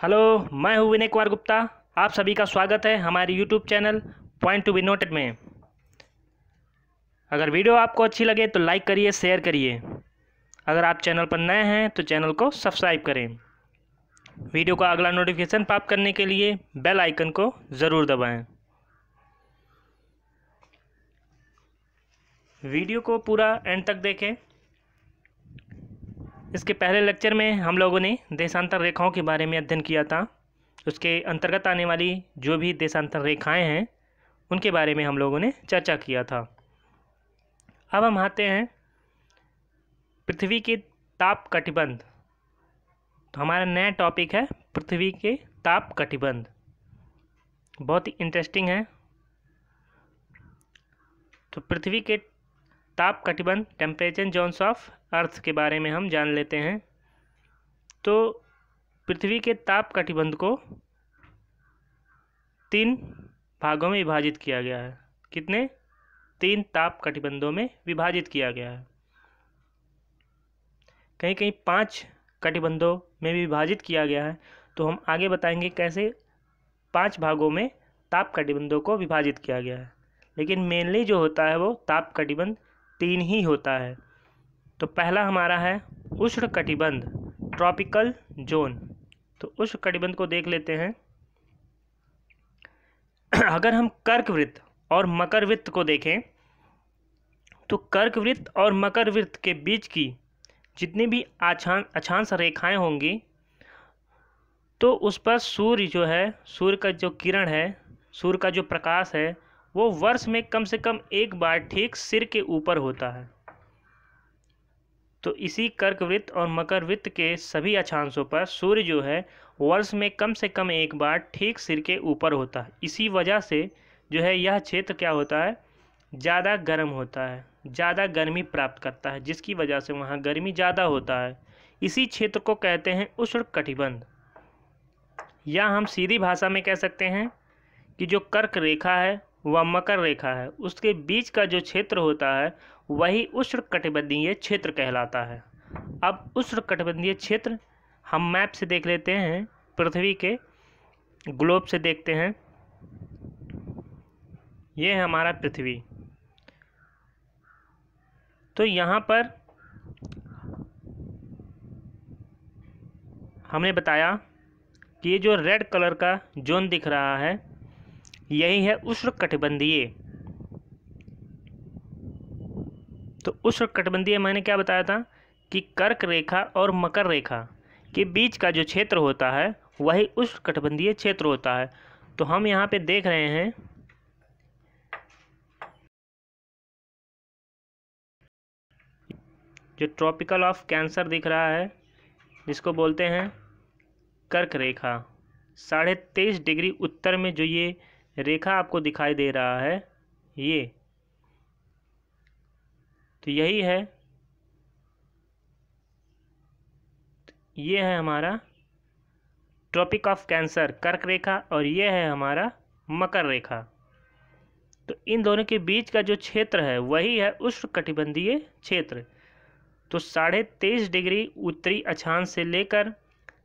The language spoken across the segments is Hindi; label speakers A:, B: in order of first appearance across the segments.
A: हेलो, मैं हूँ विनय कुमार गुप्ता। आप सभी का स्वागत है हमारे YouTube channel point to be noted में। अगर वीडियो आपको अच्छी लगे तो लाइक करिए, शेयर करिए। अगर आप चैनल पर नए हैं तो चैनल को सब्सक्राइब करें। वीडियो का अगला नोटिफिकेशन प्राप्त करने के लिए बेल आइकन को ज़रूर दबाएं। वीडियो को पूरा एंड तक देखें। इसके पहले लेक्चर में हम लोगों ने देशांतर रेखाओं के बारे में अध्ययन किया था। उसके अंतर्गत आने वाली जो भी देशांतर रेखाएं हैं उनके बारे में हम लोगों ने चर्चा किया था। अब हम आते हैं पृथ्वी के ताप कटिबंध। तो हमारा नया टॉपिक है पृथ्वी के ताप कटिबंध। बहुत ही इंटरेस्टिंग है। तो पृथ्वी के ताप कटिबंध टेम्परेचर जोन्स ऑफ अर्थ के बारे में हम जान लेते हैं। तो पृथ्वी के ताप कटिबंध को 3 भागों में विभाजित किया गया है। कितने? 3 ताप कटिबंधों में विभाजित किया गया है। कहीं कहीं 5 कटिबंधों में विभाजित किया गया है। तो हम आगे बताएंगे कैसे 5 भागों में ताप कटिबंधों को विभाजित किया गया है। लेकिन मेनली जो होता है वो ताप कटिबंध 3 ही होता है। तो पहला हमारा है उष्ण कटिबंध, ट्रॉपिकल जोन। तो उष्ण कटिबंध को देख लेते हैं। अगर हम कर्कवृत्त और मकरवृत्त को देखें तो कर्कवृत्त और मकरवृत्त के बीच की जितनी भी अक्षांश रेखाएं होंगी तो उस पर सूर्य जो है, सूर्य का जो किरण है, सूर्य का जो प्रकाश है वो वर्ष में कम से कम एक बार ठीक सिर के ऊपर होता है। तो इसी कर्कवृत्त और मकरवृत्त के सभी अक्षांशों पर सूर्य जो है वर्ष में कम से कम एक बार ठीक सिर के ऊपर होता है। इसी वजह से जो है यह क्षेत्र क्या होता है, ज़्यादा गर्म होता है, ज़्यादा गर्मी प्राप्त करता है, जिसकी वजह से वहाँ गर्मी ज़्यादा होता है। इसी क्षेत्र को कहते हैं उष्ण कटिबंध। या हम सीधी भाषा में कह सकते हैं कि जो कर्क रेखा है व मकर रेखा है उसके बीच का जो क्षेत्र होता है वही उष्ण कटिबंधीय क्षेत्र कहलाता है। अब उष्ण कटिबंधीय क्षेत्र हम मैप से देख लेते हैं, पृथ्वी के ग्लोब से देखते हैं। ये है हमारा पृथ्वी। तो यहाँ पर हमने बताया कि ये जो रेड कलर का जोन दिख रहा है यही है उष्ण कटिबंधीय। तो उष्ण कटिबंधीय मैंने क्या बताया था कि कर्क रेखा और मकर रेखा के बीच का जो क्षेत्र होता है वही उष्ण कटिबंधीय क्षेत्र होता है। तो हम यहाँ पे देख रहे हैं जो ट्रॉपिकल ऑफ कैंसर दिख रहा है जिसको बोलते हैं कर्क रेखा। 23.5 डिग्री उत्तर में जो ये रेखा आपको दिखाई दे रहा है ये, तो यही है, ये है हमारा ट्रॉपिक ऑफ कैंसर कर्क रेखा और ये है हमारा मकर रेखा। तो इन दोनों के बीच का जो क्षेत्र है वही है उष्ण कटिबंधीय क्षेत्र। तो 23.5 डिग्री उत्तरी अक्षांश से लेकर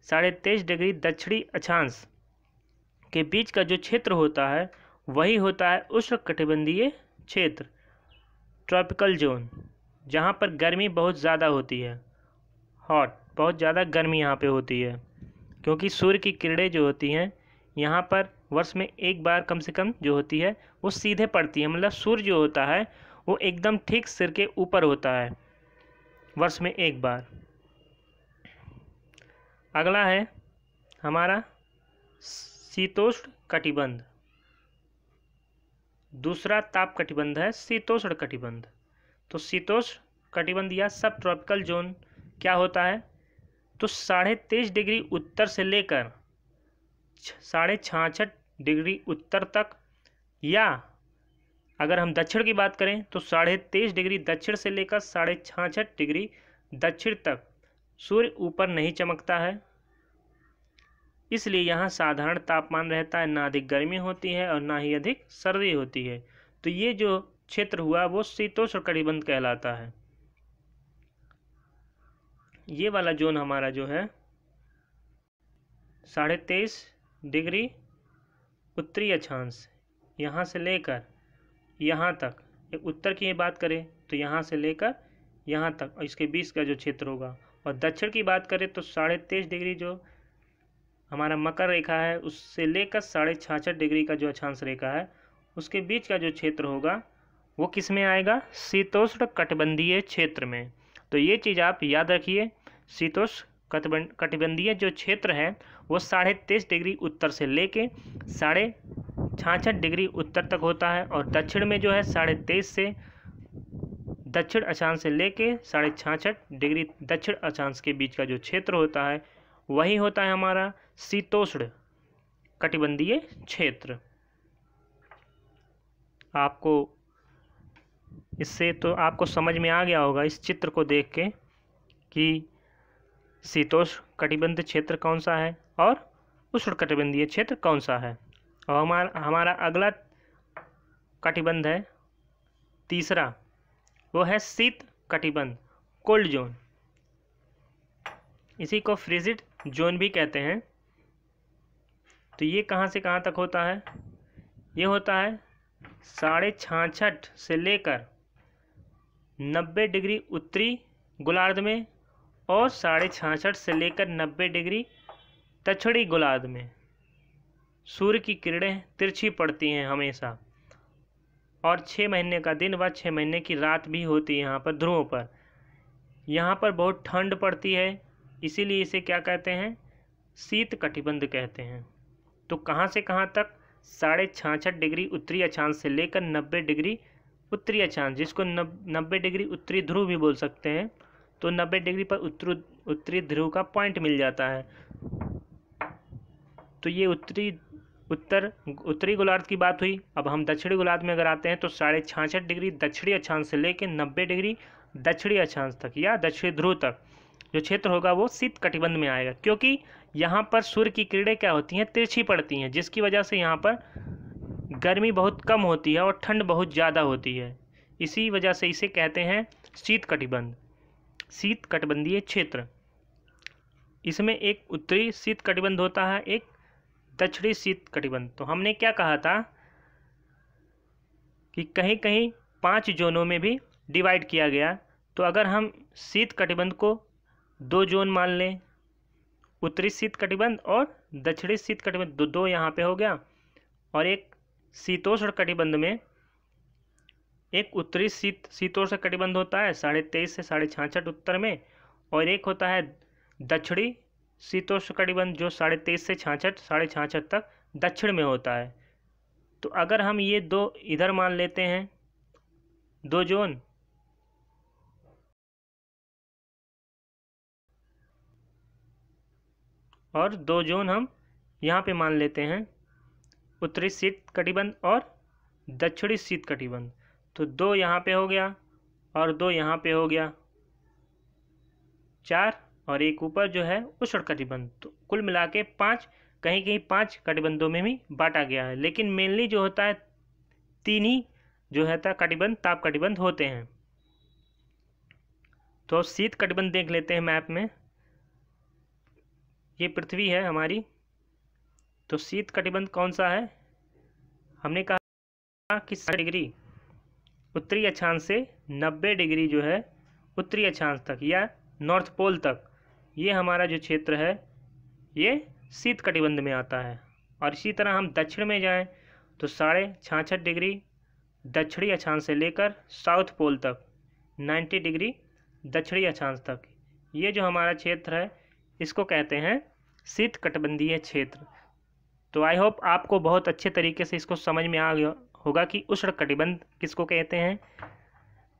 A: 23.5 डिग्री दक्षिणी अक्षांश के बीच का जो क्षेत्र होता है वही होता है उष्ण कटिबंधीय क्षेत्र, ट्रॉपिकल जोन, जहाँ पर गर्मी बहुत ज़्यादा होती है, हॉट, बहुत ज़्यादा गर्मी यहाँ पे होती है। क्योंकि सूर्य की किरणें जो होती हैं यहाँ पर वर्ष में एक बार कम से कम जो होती है वो सीधे पड़ती है। मतलब सूर्य जो होता है वो एकदम ठीक सिर के ऊपर होता है वर्ष में एक बार। अगला है हमारा शीतोष्ण कटिबंध। दूसरा ताप कटिबंध है शीतोष्ण कटिबंध। तो शीतोष्ण कटिबंध या सब ट्रॉपिकल जोन क्या होता है, तो 23.5 डिग्री उत्तर से लेकर 66.5 डिग्री उत्तर तक, या अगर हम दक्षिण की बात करें तो 23.5 डिग्री दक्षिण से लेकर 66.5 डिग्री दक्षिण तक सूर्य ऊपर नहीं चमकता है। इसलिए यहाँ साधारण तापमान रहता है, ना अधिक गर्मी होती है और ना ही अधिक सर्दी होती है। तो ये जो क्षेत्र हुआ वो शीतोष्ण कटिबंध कहलाता है। ये वाला जोन हमारा जो है 23.5 डिग्री उत्तरी अक्षांश, यहाँ से लेकर यहाँ तक, एक उत्तर की बात करें तो यहाँ से लेकर यहाँ तक, और इसके बीच का जो क्षेत्र होगा। और दक्षिण की बात करें तो 23.5 डिग्री जो हमारा मकर रेखा है उससे लेकर 66.5 डिग्री का जो अक्षांश रेखा है उसके बीच का जो क्षेत्र होगा वो किस में आएगा? शीतोष्ण कटिबंधीय क्षेत्र में। तो ये चीज़ आप याद रखिए, शीतोष्ण कटिबंधीय जो क्षेत्र है वो 23.5 डिग्री उत्तर से लेके 66.5 डिग्री उत्तर तक होता है, और दक्षिण में जो है 23.5 से दक्षिण अक्षांश से लेके 66.5 डिग्री दक्षिण अक्षांश के बीच का जो क्षेत्र होता है वही होता है हमारा शीतोष्ण कटिबंधीय क्षेत्र। आपको इससे तो आपको समझ में आ गया होगा इस चित्र को देख के कि शीतोष्ण कटिबंध क्षेत्र कौन सा है और उष्ण कटिबंधीय क्षेत्र कौन सा है। और हमारा अगला कटिबंध है तीसरा, वो है शीत कटिबंध, कोल्ड जोन। इसी को फ्रिजिड जोन भी कहते हैं। तो ये कहाँ से कहाँ तक होता है? ये होता है 66.5 से लेकर 90 डिग्री उत्तरी गोलार्ध में और 66.5 से लेकर 90 डिग्री दक्षिणी गोलार्ध में। सूर्य की किरणें तिरछी पड़ती हैं हमेशा, और 6 महीने का दिन व 6 महीने की रात भी होती है यहाँ पर ध्रुवों पर। यहाँ पर बहुत ठंड पड़ती है, इसीलिए इसे क्या कहते हैं? शीत कटिबंध कहते हैं। तो कहाँ से कहाँ तक? 66.5 डिग्री उत्तरी अक्षांश से लेकर 90 डिग्री उत्तरी अक्षांश, जिसको 90 डिग्री उत्तरी ध्रुव भी बोल सकते हैं। तो 90 डिग्री पर उत्तरी ध्रुव का पॉइंट मिल जाता है। तो ये उत्तरी गोलार्ध की बात हुई। अब हम दक्षिणी गोलार्ध में अगर आते हैं तो 66.5 डिग्री दक्षिणी अक्षांश से लेकर 90 डिग्री दक्षिणी अक्षांश तक या दक्षिणी ध्रुव तक जो क्षेत्र होगा वो शीत कटिबंध में आएगा, क्योंकि यहाँ पर सूर्य की किरणें क्या होती हैं? तिरछी पड़ती हैं, जिसकी वजह से यहाँ पर गर्मी बहुत कम होती है और ठंड बहुत ज़्यादा होती है। इसी वजह से इसे कहते हैं शीत कटिबंध, शीत कटिबंधीय क्षेत्र। इसमें एक उत्तरी शीत कटिबंध होता है, एक दक्षिणी शीत कटिबंध। तो हमने क्या कहा था कि कहीं कहीं 5 जोनों में भी डिवाइड किया गया। तो अगर हम शीत कटिबंध को 2 जोन मान लें, उत्तरी शीत कटिबंध और दक्षिणी शीत कटिबंध, दो यहाँ पे हो गया। और एक शीतोष्ण कटिबंध में एक उत्तरी शीतोष्ण कटिबंध होता है 23.5 से 66.5 उत्तर में, और एक होता है दक्षिणी शीतोष्ण कटिबंध जो 23.5 से 66.5 तक दक्षिण में होता है। तो अगर हम ये दो इधर मान लेते हैं 2 जोन, और 2 जोन हम यहाँ पे मान लेते हैं उत्तरी शीत कटिबंध और दक्षिणी शीत कटिबंध। तो 2 यहाँ पे हो गया और 2 यहाँ पे हो गया, 4, और एक ऊपर जो है उष्ण कटिबंध। तो कुल मिला के 5, कहीं कहीं 5 कटिबंधों में भी बांटा गया है, लेकिन मेनली जो होता है 3 ही जो है कटिबंध ताप कटिबंध होते हैं। तो शीत कटिबंध देख लेते हैं मैप में। ये पृथ्वी है हमारी, तो शीत कटिबंध कौन सा है? हमने कहा कि 60 डिग्री उत्तरी अक्षांश से 90 डिग्री जो है उत्तरी अक्षांश तक या नॉर्थ पोल तक, ये हमारा जो क्षेत्र है ये शीत कटिबंध में आता है। और इसी तरह हम दक्षिण में जाएं तो 66.5 डिग्री दक्षिणी अक्षांश से लेकर साउथ पोल तक 90 डिग्री दक्षिणी अक्षांश तक, ये जो हमारा क्षेत्र है इसको कहते हैं शीत कटिबंधीय क्षेत्र। तो आई होप आपको बहुत अच्छे तरीके से इसको समझ में आ गया होगा कि उष्ण कटिबंध किसको कहते हैं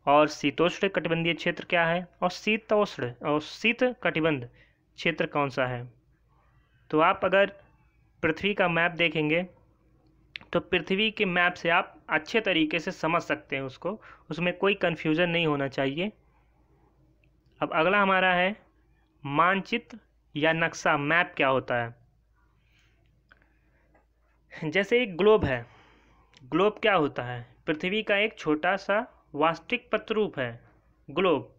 A: और शीतोष्ण कटिबंधीय क्षेत्र क्या है और शीतोष्ण और शीत कटिबंध क्षेत्र कौन सा है। तो आप अगर पृथ्वी का मैप देखेंगे तो पृथ्वी के मैप से आप अच्छे तरीके से समझ सकते हैं उसको, उसमें कोई कन्फ्यूज़न नहीं होना चाहिए। अब अगला हमारा है मानचित्र या नक्शा, मैप क्या होता है। जैसे एक ग्लोब है, ग्लोब क्या होता है? पृथ्वी का एक छोटा सा वास्तविक प्रतिरूप है ग्लोब।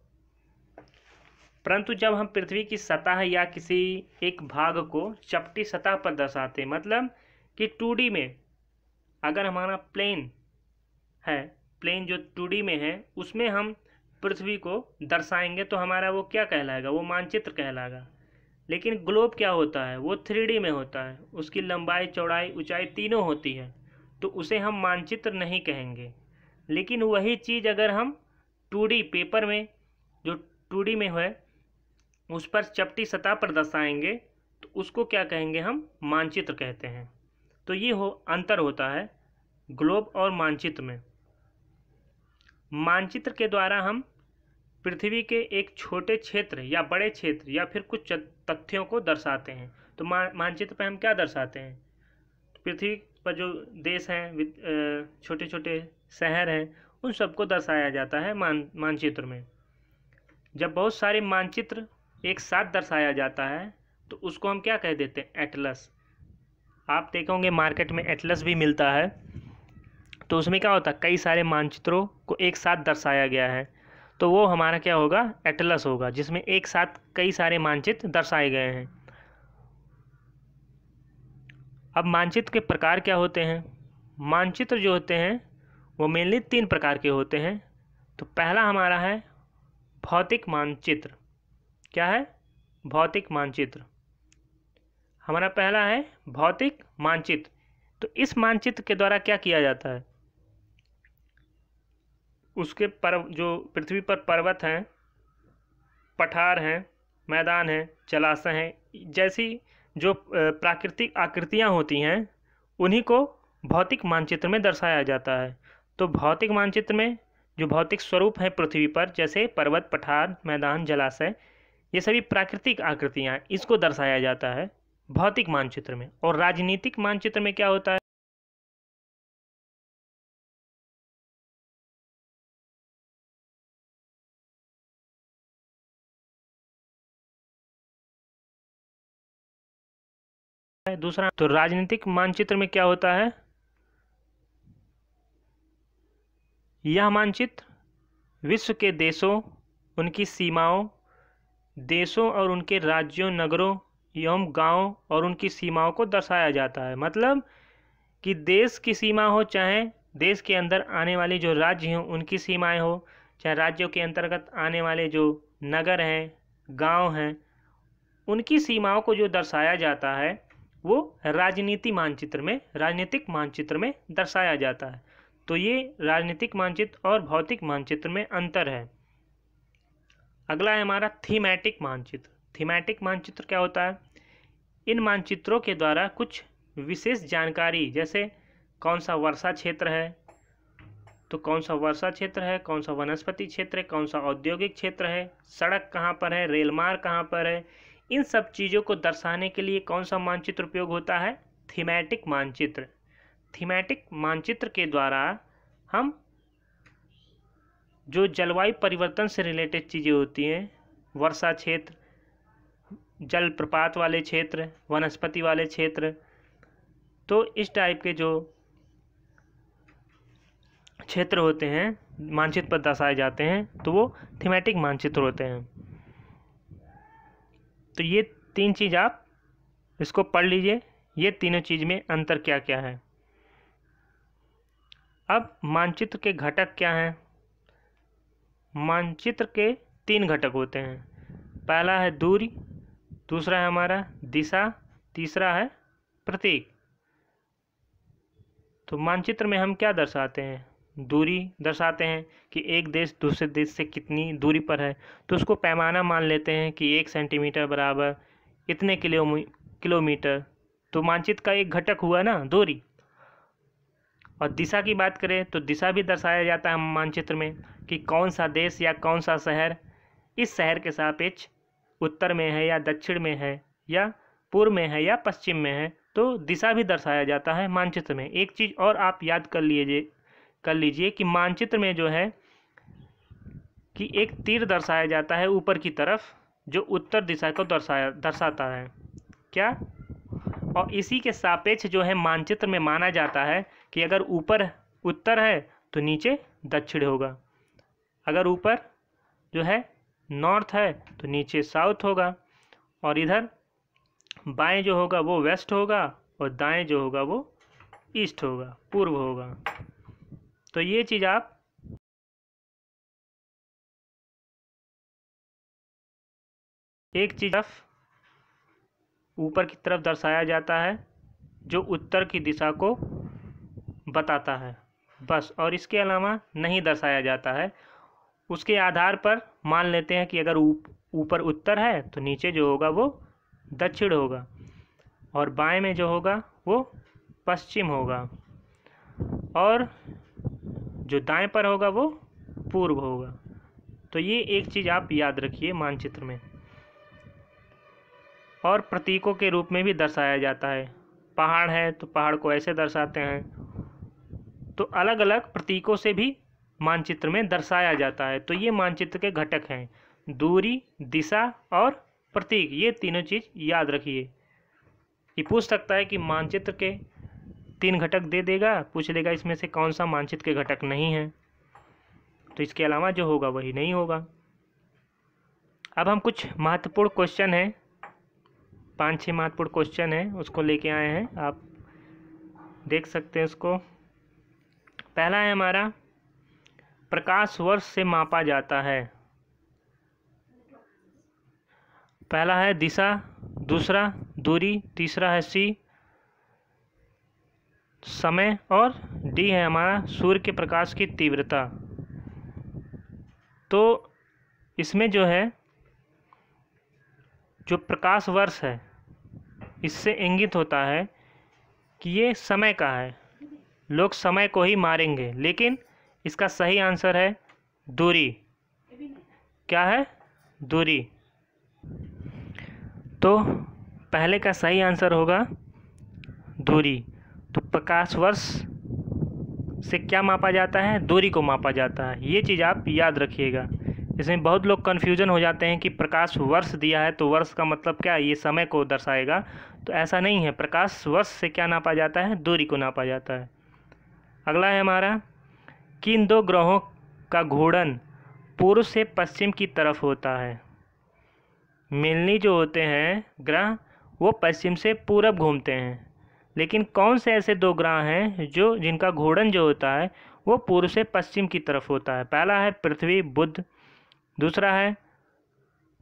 A: परंतु जब हम पृथ्वी की सतह या किसी एक भाग को चपटी सतह पर दर्शाते हैं, मतलब कि 2D में अगर हमारा प्लेन है, प्लेन जो 2D में है उसमें हम पृथ्वी को दर्शाएंगे तो हमारा वो क्या कहलाएगा, वो मानचित्र कहलाएगा। लेकिन ग्लोब क्या होता है, वो 3D में होता है, उसकी लंबाई चौड़ाई ऊंचाई तीनों होती है, तो उसे हम मानचित्र नहीं कहेंगे। लेकिन वही चीज़ अगर हम 2D पेपर में जो 2D में है उस पर चपटी सतह पर दर्शाएंगे तो उसको क्या कहेंगे, हम मानचित्र कहते हैं। तो ये अंतर होता है ग्लोब और मानचित्र में। मानचित्र के द्वारा हम पृथ्वी के एक छोटे क्षेत्र या बड़े क्षेत्र या फिर कुछ तथ्यों को दर्शाते हैं। तो मानचित्र पर हम क्या दर्शाते हैं, पृथ्वी पर जो देश हैं, छोटे छोटे शहर हैं, उन सबको दर्शाया जाता है मानचित्र में। जब बहुत सारे मानचित्र एक साथ दर्शाया जाता है तो उसको हम क्या कह देते हैं, एटलस। आप देखोगे मार्केट में एटलस भी मिलता है, तो उसमें क्या होता है, कई सारे मानचित्रों को एक साथ दर्शाया गया है, तो वो हमारा क्या होगा, एटलस होगा, जिसमें एक साथ कई सारे मानचित्र दर्शाए गए हैं। अब मानचित्र के प्रकार क्या होते हैं। मानचित्र जो होते हैं वो मेनली 3 प्रकार के होते हैं। तो पहला हमारा है भौतिक मानचित्र। क्या है, भौतिक मानचित्र। हमारा पहला है भौतिक मानचित्र। तो इस मानचित्र के द्वारा क्या किया जाता है, उसके जो पृथ्वी पर पर्वत हैं, पठार हैं, मैदान हैं, जलाशय हैं, जैसी जो प्राकृतिक आकृतियाँ होती हैं उन्हीं को भौतिक मानचित्र में दर्शाया जाता है। तो भौतिक मानचित्र में जो भौतिक स्वरूप है पृथ्वी पर, जैसे पर्वत, पठार, मैदान, जलाशय, ये सभी प्राकृतिक आकृतियाँ, इसको दर्शाया जाता है भौतिक मानचित्र में। और राजनीतिक मानचित्र में क्या होता है, दूसरा। तो राजनीतिक मानचित्र में क्या होता है, यह मानचित्र विश्व के देशों, उनकी सीमाओं, देशों और उनके राज्यों, नगरों एवं गांवों और उनकी सीमाओं को दर्शाया जाता है। मतलब कि देश की सीमा हो, चाहे देश के अंदर आने वाले जो राज्य हों उनकी सीमाएं हो, चाहे राज्यों के अंतर्गत आने वाले जो नगर हैं, गांव हैं, उनकी सीमाओं को जो दर्शाया जाता है वो राजनीतिक मानचित्र में दर्शाया जाता है। तो ये राजनीतिक मानचित्र और भौतिक मानचित्र में अंतर है। अगला है हमारा थीमैटिक मानचित्र। थीमैटिक मानचित्र क्या होता है, इन मानचित्रों के द्वारा कुछ विशेष जानकारी, जैसे कौन सा वर्षा क्षेत्र है, तो कौन सा वर्षा क्षेत्र है, कौन सा वनस्पति क्षेत्र है, कौन सा औद्योगिक क्षेत्र है, सड़क कहाँ पर है, रेल मार्ग कहाँ पर है, इन सब चीज़ों को दर्शाने के लिए कौन सा मानचित्र उपयोग होता है, थीमैटिक मानचित्र। थीमैटिक मानचित्र के द्वारा हम जो जलवायु परिवर्तन से रिलेटेड चीज़ें होती हैं, वर्षा क्षेत्र, जलप्रपात वाले क्षेत्र, वनस्पति वाले क्षेत्र, तो इस टाइप के जो क्षेत्र होते हैं मानचित्र पर दर्शाए जाते हैं, तो वो थीमैटिक मानचित्र होते हैं। तो ये 3 चीज़ आप इसको पढ़ लीजिए, ये तीनों चीज़ में अंतर क्या क्या है। अब मानचित्र के घटक क्या हैं। मानचित्र के 3 घटक होते हैं। पहला है दूरी, दूसरा है हमारा दिशा, तीसरा है प्रतीक। तो मानचित्र में हम क्या दर्शाते हैं, दूरी दर्शाते हैं कि एक देश दूसरे देश से कितनी दूरी पर है, तो उसको पैमाना मान लेते हैं कि 1 सेंटीमीटर बराबर इतने किलोमीटर। तो मानचित्र का एक घटक हुआ ना, दूरी। और दिशा की बात करें तो दिशा भी दर्शाया जाता है मानचित्र में कि कौन सा देश या कौन सा शहर इस शहर के सापेक्ष उत्तर में है या दक्षिण में है या पूर्व में है या पश्चिम में है, तो दिशा भी दर्शाया जाता है मानचित्र में। एक चीज़ और आप याद कर लीजिए कि मानचित्र में जो है कि एक तीर दर्शाया जाता है ऊपर की तरफ, जो उत्तर दिशा को दर्शाता है क्या, और इसी के सापेक्ष जो है मानचित्र में माना जाता है कि अगर ऊपर उत्तर है तो नीचे दक्षिण होगा, अगर ऊपर जो है नॉर्थ है तो नीचे साउथ होगा, और इधर बाएं जो होगा वो वेस्ट होगा और दाएं जो होगा वो ईस्ट होगा, पूर्व होगा। तो ये चीज़ आप एक चीज़ ऊपर की तरफ दर्शाया जाता है जो उत्तर की दिशा को बताता है बस, और इसके अलावा नहीं दर्शाया जाता है। उसके आधार पर मान लेते हैं कि अगर ऊपर उत्तर है तो नीचे जो होगा वो दक्षिण होगा, और बाएं में जो होगा वो पश्चिम होगा, और जो दाएं पर होगा वो पूर्व होगा। तो ये एक चीज़ आप याद रखिए मानचित्र में। और प्रतीकों के रूप में भी दर्शाया जाता है। पहाड़ है तो पहाड़ को ऐसे दर्शाते हैं। तो अलग अलग प्रतीकों से भी मानचित्र में दर्शाया जाता है। तो ये मानचित्र के घटक हैं, दूरी, दिशा और प्रतीक। ये तीनों चीज़ याद रखिए। ये पूछ सकता है कि मानचित्र के 3 घटक दे देगा, पूछ लेगा इसमें से कौन सा मानचित्र के घटक नहीं है, तो इसके अलावा जो होगा वही नहीं होगा। अब हम कुछ महत्वपूर्ण क्वेश्चन हैं, 5-6 महत्वपूर्ण क्वेश्चन हैं, उसको लेके आए हैं, आप देख सकते हैं उसको। पहला है हमारा, प्रकाश वर्ष से मापा जाता है। पहला है दिशा, दूसरा दूरी, तीसरा है सी समय, और डी है हमारा सूर्य के प्रकाश की तीव्रता। तो इसमें जो है जो प्रकाश वर्ष है इससे इंगित होता है कि ये समय का है, लोग समय को ही मारेंगे, लेकिन इसका सही आंसर है दूरी। क्या है? दूरी। तो पहले का सही आंसर होगा दूरी। तो प्रकाश वर्ष से क्या मापा जाता है? दूरी को मापा जाता है। ये चीज़ आप याद रखिएगा। इसमें बहुत लोग कन्फ्यूजन हो जाते हैं कि प्रकाश वर्ष दिया है तो वर्ष का मतलब क्या है, ये समय को दर्शाएगा। तो ऐसा नहीं है, प्रकाश वर्ष से क्या नापा जाता है? दूरी को नापा जाता है। अगला है हमारा, किन 2 ग्रहों का घूर्णन पूर्व से पश्चिम की तरफ होता है? मिलनी जो होते हैं ग्रह वो पश्चिम से पूरब घूमते हैं, लेकिन कौन से ऐसे 2 ग्रह हैं जो जिनका घूर्णन जो होता है वो पूर्व से पश्चिम की तरफ होता है? पहला है पृथ्वी बुध, दूसरा है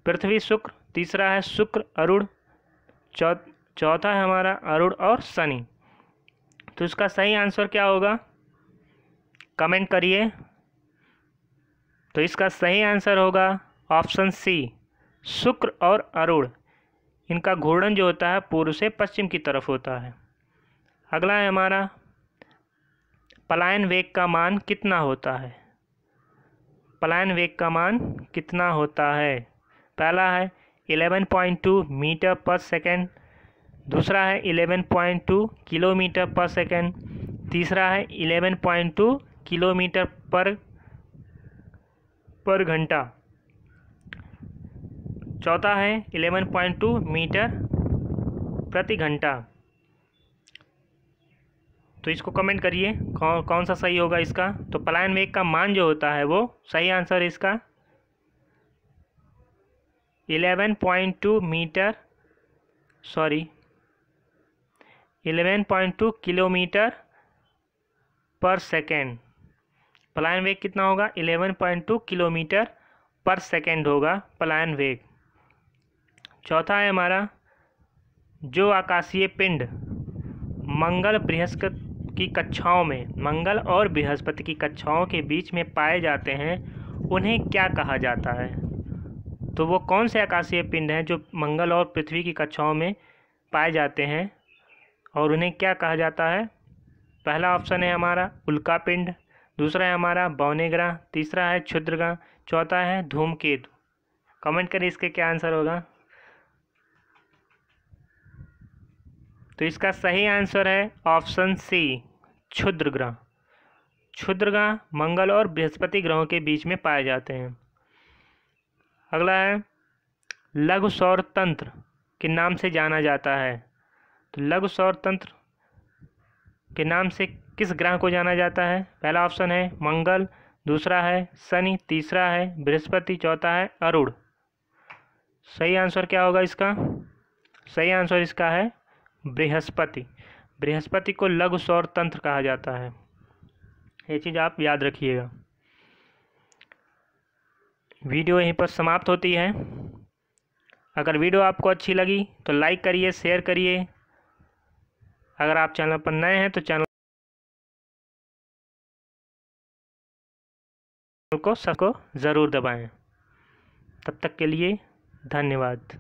A: पृथ्वी शुक्र, तीसरा है शुक्र अरुण, चौथा है हमारा अरुण और शनि। तो इसका सही आंसर क्या होगा? कमेंट करिए। तो इसका सही आंसर होगा ऑप्शन सी, शुक्र और अरुण। इनका घूर्णन जो होता है पूर्व से पश्चिम की तरफ होता है। अगला है हमारा, पलायन वेग का मान कितना होता है? पलायन वेग का मान कितना होता है? पहला है 11.2 मीटर पर सेकेंड, दूसरा है 11.2 किलोमीटर पर सेकेंड, तीसरा है 11.2 किलोमीटर पर घंटा, चौथा है 11.2 मीटर प्रति घंटा। तो इसको कमेंट करिए कौन सा सही होगा इसका। तो पलायन वेग का मान जो होता है वो सही आंसर है इसका 11.2 किलोमीटर पर सेकेंड। पलायन वेग कितना होगा? 11.2 किलोमीटर पर सेकेंड होगा पलायन वेग। चौथा है हमारा, जो आकाशीय पिंड मंगल और बृहस्पति की कक्षाओं के बीच में पाए जाते हैं उन्हें क्या कहा जाता है? तो वो कौन से आकाशीय पिंड हैं जो मंगल और पृथ्वी की कक्षाओं में पाए जाते हैं और उन्हें क्या कहा जाता है? पहला ऑप्शन है हमारा उल्का पिंड, दूसरा है हमारा बौने ग्रह, तीसरा है क्षुद्र ग्रह, चौथा है धूमकेतु। कमेंट करिए इसके क्या आंसर होगा। तो इसका सही आंसर है ऑप्शन सी, क्षुद्र ग्रह। क्षुद्र ग्रह मंगल और बृहस्पति ग्रहों के बीच में पाए जाते हैं। अगला है, लघु सौर तंत्र के नाम से जाना जाता है। तो लघु सौर तंत्र के नाम से किस ग्रह को जाना जाता है? पहला ऑप्शन है मंगल, दूसरा है शनि, तीसरा है बृहस्पति, चौथा है अरुण। सही आंसर क्या होगा इसका? सही आंसर इसका है बृहस्पति। बृहस्पति को लघु सौर तंत्र कहा जाता है। ये चीज़ आप याद रखिएगा। वीडियो यहीं पर समाप्त होती है। अगर वीडियो आपको अच्छी लगी तो लाइक करिए, शेयर करिए। अगर आप चैनल पर नए हैं तो चैनल को ज़रूर दबाएं। तब तक के लिए धन्यवाद।